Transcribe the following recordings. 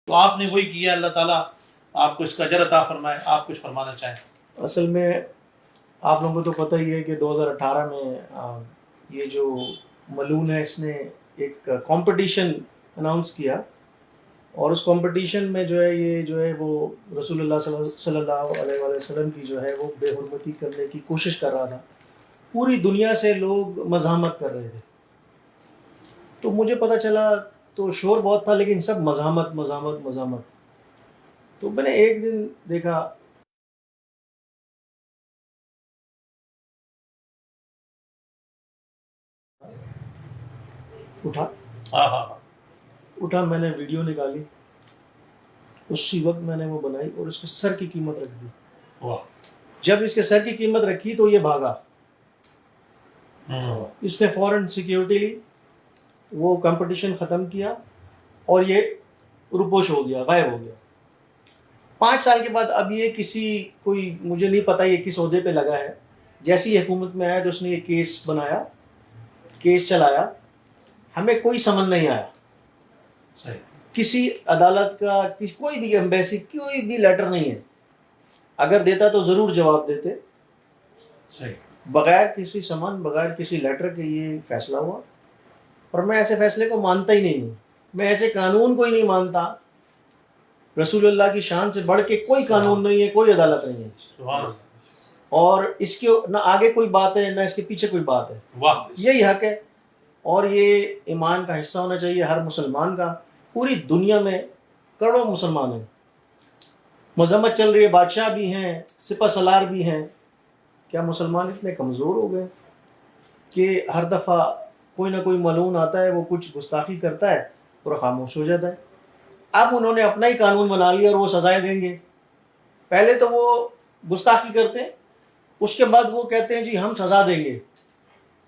تو آپ نے وہی کیا، اللہ تعالیٰ آپ کو اس کا اجر عطا فرمائے. آپ کچھ فرمانا چاہیں؟ اصل میں آپ لوگوں کو تو پتہ ہی ہے کہ 2018 میں یہ جو ملون ہے اس نے ایک کمپٹیشن اناؤنس کیا، اور اس کمپٹیشن میں جو ہے یہ جو ہے وہ رسول اللہ صلی اللہ علیہ وآلہ وسلم کی جو ہے وہ بے حرمتی کرنے کی کوشش کر رہا تھا. پوری دنیا سے لوگ مزاحمت کر رہے تھے. تو مجھے پتہ چلا تو شور بہت تھا، لیکن سب مزاحمت مزاحمت مزاحمت. تو میں نے ایک دن دیکھا اٹھا میں نے ویڈیو نکالی، اسی وقت میں نے وہ بنائی اور اس کے سر کی قیمت رکھ دی. جب اس کے سر کی قیمت رکھی تو یہ بھاگا. اس نے فوراً سیکیورٹی لی، وہ کمپٹیشن ختم کیا اور یہ روپوش ہو گیا، غائب ہو گیا. 5 سال کے بعد اب یہ کوئی مجھے نہیں پتا یہ کس عہدے پہ لگا ہے. جیسی یہ حکومت میں آیا تو اس نے یہ کیس بنایا، کیس چلایا. ہمیں کوئی سمجھ نہیں آیا، کسی عدالت کا کوئی بھی ایمبیسی کوئی بھی لیٹر نہیں ہے. اگر دیتا تو ضرور جواب دیتے. بغیر کسی سمن، بغیر کسی لیٹر کے یہ فیصلہ ہوا. اور میں ایسے فیصلے کو مانتا ہی نہیں ہوں. میں ایسے قانون کو ہی نہیں مانتا. رسول اللہ کی شان سے بڑھ کے کوئی قانون نہیں ہے، کوئی عدالت نہیں ہے. اور اس کے نہ آگے کوئی بات ہے نہ اس کے پیچھے کوئی بات ہے. یہی حق ہے اور یہ ایمان کا حصہ ہونا چاہیے ہر مسلمان کا. پوری دنیا میں کروڑوں مسلمان ہیں. مذمت چل رہی ہے، بادشاہ بھی ہیں، سپہ سالار بھی ہیں. کیا مسلمان اتنے کمزور ہو گئے کہ ہر دفعہ کوئی نہ کوئی ملعون آتا ہے، وہ کچھ گستاخی کرتا ہے اور خاموش ہو جاتا ہے؟ اب انہوں نے اپنا ہی قانون بنا لیا اور وہ سزائیں دیں گے. پہلے تو وہ گستاخی کرتے ہیں، اس کے بعد وہ کہتے ہیں جی ہم سزا دیں گے.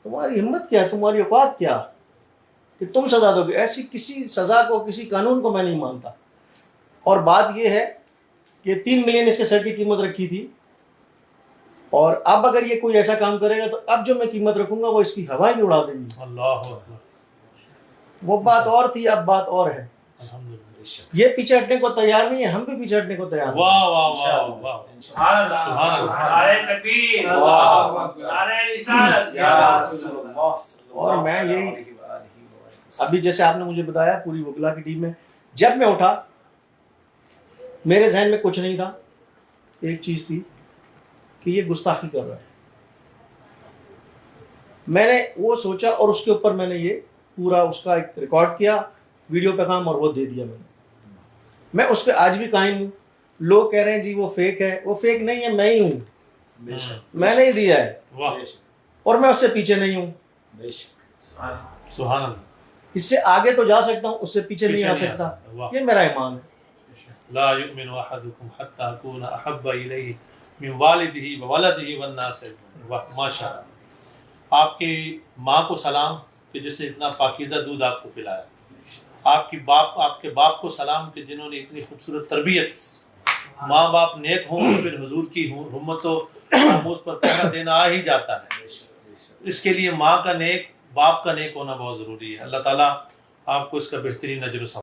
تمہاری ہمت کیا ہے، تمہاری اوقات کیا کہ تم سزا دو گے؟ ایسی کسی سزا کو، کسی قانون کو میں نہیں مانتا. اور بات یہ ہے کہ 3 ملین اس کے سر کی قیمت رکھی تھی، اور اب اگر یہ کوئی ایسا کام کرے گا تو اب جو میں قیمت رکھوں گا وہ اس کی ہوائیں بھی اڑا دیں گی. اللہ وہ بات اور تھی، اب بات اور ہے. یہ پیچھے ہٹنے کو تیار نہیں ہے، ہم بھی پیچھے ہٹنے کو تیار ہیں. واہ واہ واہ واہ، سبحان اللہ، نعرہ تکبیر، نعرہ رسالت. اور میں یہی ابھی جیسے آپ نے مجھے بتایا پوری وکلا کی ٹیم میں، جب میں اٹھا میرے ذہن میں کچھ نہیں تھا. ایک چیز تھی کہ یہ گستاخی کر رہا ہے. میں نے وہ سوچا اور اس کے اوپر میں نے یہ پورا اس کا ایک ریکارڈ کیا، ویڈیو پیغام، اور وہ دے دیا. میں اس پہ آج بھی قائم ہوں. لوگ کہہ رہے ہیں جی وہ فیک ہے، وہ فیک نہیں ہے، میں ہی ہوں. میں نے ہی دیا ہے اور میں اس سے پیچھے نہیں ہوں. سبحان اللہ. اس سے آگے تو جا سکتا ہوں، اس سے پیچھے نہیں آ سکتا. یہ میرا ایمان ہے. لا یؤمن احدکم حتی اکون احب الیہ من والدہ وولدہ والناس اجمعین. ماشاء اللہ. آپ کی ماں کو سلام کہ جس نے اتنا پاکیزہ دودھ آپ کو پلایا. آپ کے باپ کو سلام کہ جنہوں نے اتنی خوبصورت تربیت. ماں باپ نیک ہوں تو پھر حضور کی حرمت و ناموس پر پہرا دینا آ ہی جاتا ہے. اس کے لیے ماں کا نیک، باپ کا نیک ہونا بہت ضروری ہے. اللہ تعالیٰ آپ کو اس کا بہترین اجر و ثواب